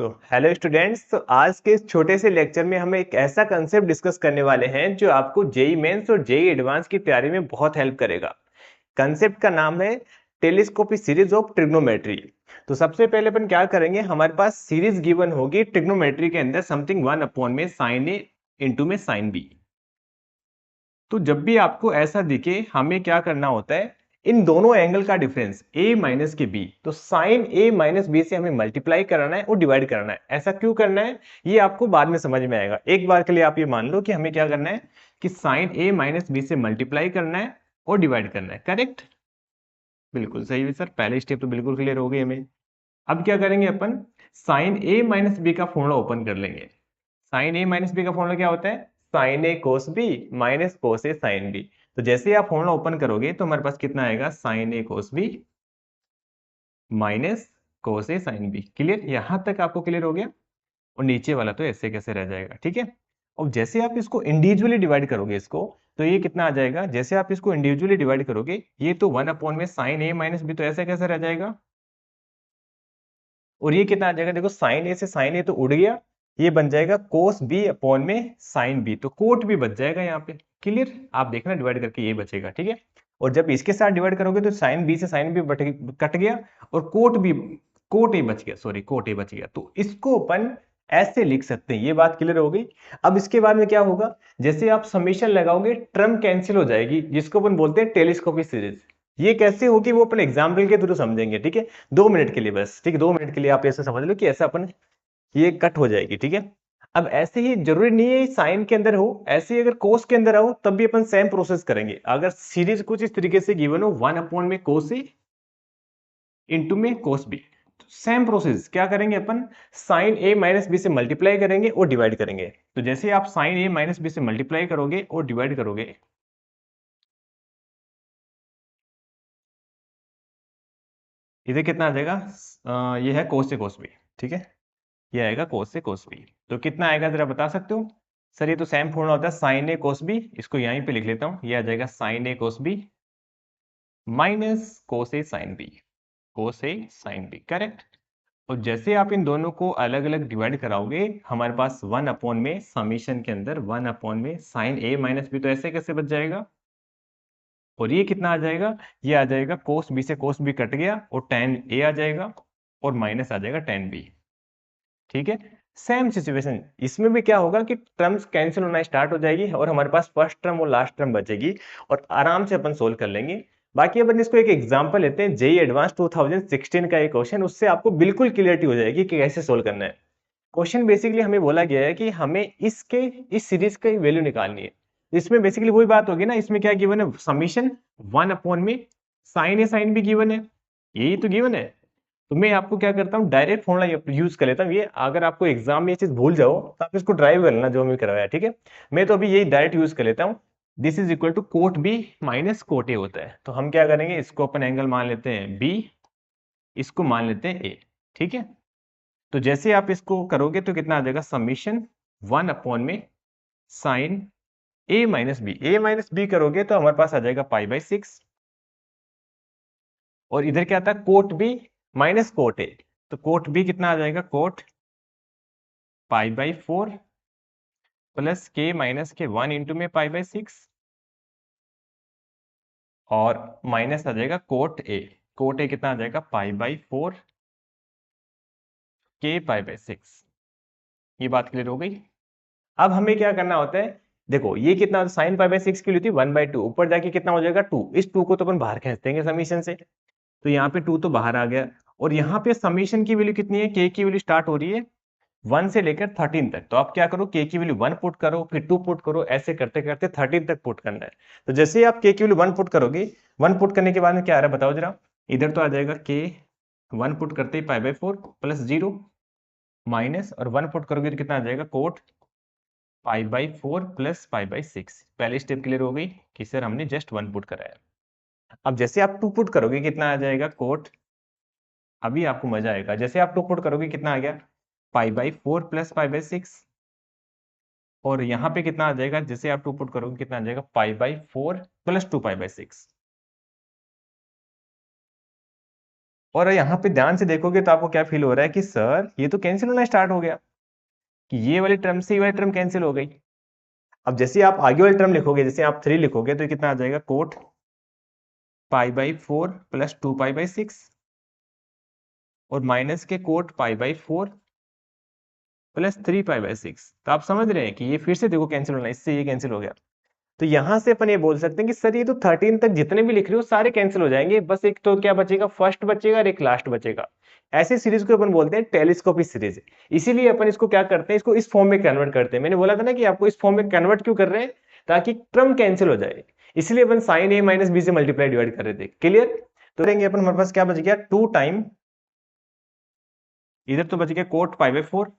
तो hello students. तो आज के इस छोटे से लेक्चर में हम एक ऐसा कंसेप्ट डिस्कस करने वाले हैं जो आपको जेई मेंस और जेई एडवांस की तैयारी में बहुत हेल्प करेगा। कंसेप्ट का नाम है टेलीस्कोपिक सीरीज ऑफ ट्रिग्नोमेट्री। तो सबसे पहले अपन क्या करेंगे, हमारे पास सीरीज गिवन होगी ट्रिग्नोमेट्री के अंदर समथिंग 1 में साइन ए इंटू में साइन बी। तो जब भी आपको ऐसा दिखे हमें क्या करना होता है, इन दोनों एंगल का डिफरेंस a माइनस के b, तो साइन a माइनस बी से हमें मल्टीप्लाई कराना है और डिवाइड कराना है। ऐसा क्यों करना है ये आपको बाद में समझ में आएगा। एक बार के लिए आप ये मान लो कि हमें क्या करना है कि साइन a माइनस बी से मल्टीप्लाई करना है और डिवाइड करना है। करेक्ट, बिल्कुल सही है सर, पहले स्टेप तो बिल्कुल क्लियर हो गई हमें। अब क्या करेंगे अपन, साइन a माइनस बी का फॉर्मूला ओपन कर लेंगे। साइन ए माइनस बी का फॉर्मूला क्या होता है, साइन ए कोस बी माइनस कोस ए साइन बी। तो जैसे ही आप फॉर्मूला ओपन करोगे तो हमारे पास कितना आएगा, साइन ए कोस बी माइनस कोस ए साइन बी। क्लियर, यहां तक आपको क्लियर हो गया। और नीचे वाला तो ऐसे कैसे रह जाएगा, ठीक है। और जैसे आप इसको इंडिविजुअली डिवाइड करोगे इसको, तो ये कितना आ जाएगा, जैसे आप इसको इंडिविजुअली डिवाइड करोगे ये तो 1 में साइन ए माइनस बी, तो ऐसे कैसे रह जाएगा। और ये कितना आ जाएगा, देखो साइन ए से साइन ए तो उड़ गया, ये बन जाएगा कोस बी अपॉन में साइन बी, तो कोट भी बच जाएगा यहाँ पे। क्लियर, आप देखना डिवाइड करके ये बचेगा, ठीक है। और जब इसके साथ डिवाइड करोगे तो साइन बी से साइन बी कट गया और कोट ए बच गया, सॉरी कोट ए बच गया। तो इसको अपन ऐसे लिख सकते हैं। ये बात क्लियर हो गई। अब इसके बाद में क्या होगा, जैसे आप समीशन लगाओगे टर्म कैंसिल हो जाएगी, जिसको अपन बोलते हैं टेलीस्कोपिक सीरीज। ये कैसे होगी वो अपन एग्जाम्पल के थ्रू समझेंगे, ठीक है। 2 मिनट के लिए बस, ठीक है, 2 मिनट के लिए आप ऐसे समझ लो कि ऐसा अपन ये कट हो जाएगी, ठीक है। अब ऐसे ही जरूरी नहीं है साइन के अंदर हो, ऐसे ही अगर कोस के अंदर हो तब भी अपन सेम प्रोसेस करेंगे। अगर सीरीज कुछ इस तरीके से गिवन हो 1 में कोस ए इंटू में कोस बी, सेम प्रोसेस क्या करेंगे अपन, साइन ए माइनस बी से मल्टीप्लाई करेंगे और डिवाइड करेंगे। तो जैसे आप साइन ए माइनस बी से मल्टीप्लाई करोगे और डिवाइड करोगे, इधर कितना आ जाएगा, ये है कोस से कोस बी, ठीक है। ये आएगा कोस से कोस बी, तो कितना आएगा जरा बता सकते हो। सर ये तो सेम फॉर्मूला होता है साइन ए कोस बी, इसको यहीं पे लिख लेता हूं, ये आ जाएगा साइन ए कोस बी माइनस कोस ए साइन बी, कोस ए साइन बी, करेक्ट। और जैसे आप इन दोनों को अलग अलग डिवाइड कराओगे हमारे पास 1 में समीशन के अंदर 1 में साइन ए माइनस बी, तो ऐसे कैसे बच जाएगा। और ये कितना आ जाएगा, ये आ जाएगा कोस बी से कोस बी कट गया और टेन ए आ जाएगा और माइनस आ जाएगा टेन बी, ठीक है। सेम सिचुएशन इसमें भी क्या होगा कि टर्म्स कैंसिल होना स्टार्ट हो जाएगी और हमारे पास फर्स्ट टर्म और लास्ट टर्म बचेगी और आराम से अपन सोल्व कर लेंगे। बाकी अपन इसको एक एग्जांपल लेते हैं, जेई एडवांस 2016 का एक क्वेश्चन, उससे आपको बिल्कुल क्लियरिटी हो जाएगी कि कैसे सोल्व करना है। क्वेश्चन बेसिकली हमें बोला गया है कि हमें इस सीरीज का वैल्यू निकालनी है। इसमें बेसिकली वही बात होगी ना, इसमें क्या गिवन है, समीशन 1 में साइन ए साइन भी गिवन है, यही तो गिवन है। तो मैं आपको क्या करता हूँ, डायरेक्ट फॉर्मूला यूज कर लेता हूँ। ये अगर आपको एग्जाम में ये चीज भूल जाओ तो आप इसको ड्राइव कर लेना जो हमें करवाया, ठीक है। मैं तो अभी यही डायरेक्ट यूज कर लेता हूँ। This is equal to cot B minus cot A होता है। तो हम क्या करेंगे, इसको अपन एंगल मान लेते हैं बी, इसको मान लेते हैं ए, ठीक है। तो जैसे आप इसको करोगे तो कितना आ जाएगा, समीशन 1 में साइन ए माइनस बी करोगे तो हमारे पास आ जाएगा पाई/6। और इधर क्या था, cot B minus cot A, तो कोट बी कितना आ जाएगा, कोट पाई/4 प्लस के माइनस के 1 इंटू में पाई/6 और माइनस आ जाएगा कोट ए कितना आ जाएगा, पाई/4 के पाई/6। ये बात क्लियर हो गई। अब हमें क्या करना होता है, देखो ये कितना साइन पाई/6 की ली थी 1/2, ऊपर जाके कितना हो जाएगा 2, इस 2 को तो अपन बाहर खींच देंगे समीशन से, तो यहाँ पे 2 तो बाहर आ गया। और यहाँ पे समीशन की वैल्यू कितनी है, के की वैल्यू स्टार्ट हो रही है 1 से लेकर 13 तक। तो आप क्या करो, के की वैल्यू 1 पुट करो, फिर 2 पुट करो, ऐसे करते करते 13 तक पुट करना है। तो जैसे ही आप के की वैल्यू 1 पुट करोगे, 1 पुट करने के बाद में क्या आ रहा है बताओ जरा। इधर तो आ जाएगा के 1 पुट करते ही पाई/4 प्लस 0 माइनस, और 1 पुट करोगे तो कितना आ जाएगा, कोट पाई/4 प्लस पाई/6। पहली स्टेप क्लियर हो गई कि सर हमने जस्ट 1 पुट कराया। अब जैसे आप 2 पुट करोगे कितना आ जाएगा, कोट, अभी आपको मजा आएगा, जैसे आप 2 पुट करोगे कितना आ गया, पाई/4 प्लस पाई/6। और यहाँ पे कितना आ जाएगा, जैसे आप 2 पुट करोगे कितना आ जाएगा, पाई/4 प्लस 2 पाई/6। और यहाँ पे ध्यान से देखोगे तो आपको क्या फील हो रहा है कि सर ये तो कैंसिल होना स्टार्ट हो गया, कि ये वाली टर्म से ये वाली टर्म कैंसिल हो गई। अब जैसे आप आगे वाली टर्म लिखोगे, जैसे आप 3 लिखोगे तो कितना आ जाएगा, coat pi by 4 plus 2 pi by 6, और माइनस के coat pi by 4 plus 3 pi by 6। तो आप समझ रहे हैं कि ये फिर से देखो कैंसिल होना, इससे ये कैंसिल हो गया। तो यहां से अपन ये बोल सकते हैं कि सर ये तो 13 तक जितने भी लिख रहे हो सारे कैंसिल हो जाएंगे, बस एक तो क्या बचेगा, फर्स्ट बचेगा और एक लास्ट बचेगा। ऐसे सीरीज को अपन बोलते हैं टेलीस्कोपिक सीरीज। इसीलिए अपन इसको क्या करते हैं, इसको इस फॉर्म में कन्वर्ट करते हैं। मैंने बोला था ना कि आपको इस फॉर्म में कन्वर्ट क्यों कर रहे हैं, ताकि टर्म कैंसिल हो जाए। इसलिए अपन साइन ए माइनस बी से मल्टीप्लाई डिवाइड कर रहे थे। क्लियर? तो देंगे अपन, हमारे पास क्या बच गया, 2 टाइम, इधर तो बच गया कोट पाई बाई 4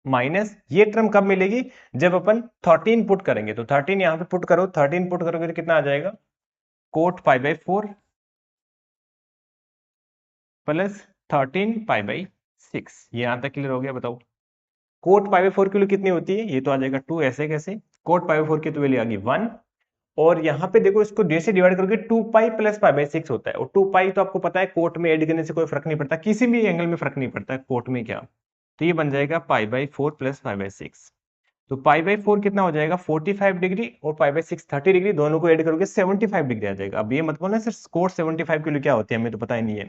माइनस, ये टर्म कब मिलेगी, जब अपन 13 पुट करेंगे। तो 13 यहां पे पुट करो, 13 पुट करोगे तो कितना आ जाएगा, coat pi by 4 plus 13 pi by 6। ये यहां तक क्लियर हो गया? बताओ कोट पाई बाई 4 की वैल्यू कितनी होती है, ये तो आ जाएगा 2। ऐसे कैसे, कोट पाई बाई 4 की तो वैल्यू आ गई 1, और यहाँ पे देखो इसको जैसे डिवाइड करोगे 2 पाई प्लस पाई बाई 6 होता है, और 2 पाई तो आपको पता है कोट में ऐड करने से कोई फर्क नहीं पड़ता, किसी भी एंगल में फर्क नहीं पड़ता कोट में क्या। तो ये बन जाएगा pi by 4 plus pi by 6। तो पाई बाई 4 कितना हो जाएगा, 45 डिग्री, और पाई बाई 6 30 डिग्री, दोनों को ऐड करोगे 75 डिग्री आ जाएगा। अब ये मत बोलना सर कोट 75 के लिए क्या होती है, हमें तो पता ही नहीं है।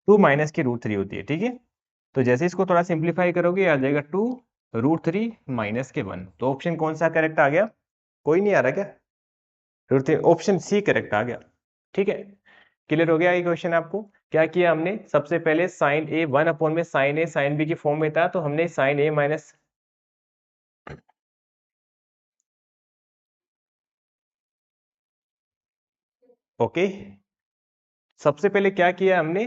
2 माइनस की रूट 3 होती है, ठीक है। तो जैसे इसको थोड़ा सिंप्लीफाई करोगे आ जाएगा 2 रूट 3 माइनस के 1। तो ऑप्शन कौन सा करेक्ट आ गया, कोई नहीं आ रहा क्या, रूट 3, ऑप्शन सी करेक्ट आ गया। ठीक है, क्लियर हो गया ये क्वेश्चन आपको। क्या किया हमने, सबसे पहले साइन ए 1 अपॉन में साइन ए साइन बी की फॉर्म में था, तो हमने साइन ए माइनस, ओके, सबसे पहले क्या किया हमने,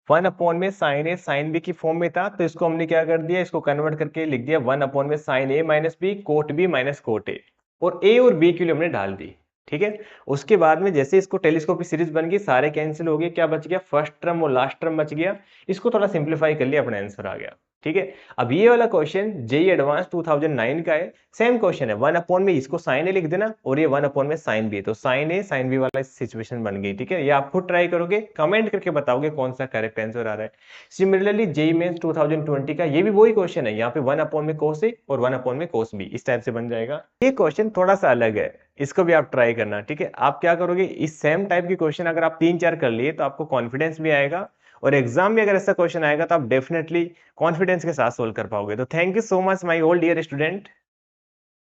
1 अपॉन में साइन ए साइन बी की फॉर्म में था, तो इसको हमने क्या कर दिया, इसको कन्वर्ट करके लिख दिया 1 अपॉन में sine A minus B cot B minus cot A, और ए और बी के लिए हमने डाल दी। ठीक है, उसके बाद में जैसे इसको टेलीस्कोपिक सीरीज बन गई, सारे कैंसिल हो गए, क्या बच गया, फर्स्ट टर्म और लास्ट टर्म बच गया। इसको थोड़ा सिंप्लीफाई कर लिया, अपना आंसर आ गया। ठीक है, अब ये वाला क्वेश्चन जेई एडवांस 2009 का है, सेम क्वेश्चन है, 1 अपॉन में इसको साइन ए लिख देना, और ये 1 अपॉन में साइन बी, तो साइन ए साइन बी वाला सिचुएशन बन गई। ठीक है, ये आप खुद ट्राई करोगे, कमेंट करके बताओगे कौन सा करेक्ट आंसर आ रहा है। सिमिलरली जेई मेंस 2020 का ये भी वही क्वेश्चन है, यहाँ पे 1 अपॉन में कोस ए और 1 अपॉन में कोस बी, इस टाइप से बन जाएगा। ये क्वेश्चन थोड़ा सा अलग है, इसको भी आप ट्राई करना। ठीक है, आप क्या करोगे, इस सेम टाइप की क्वेश्चन अगर आप 3-4 कर लिए तो आपको कॉन्फिडेंस भी आएगा, और एग्जाम में अगर ऐसा क्वेश्चन आएगा तो आप डेफिनेटली कॉन्फिडेंस के साथ सोल्व कर पाओगे। तो thank you so much my all dear student.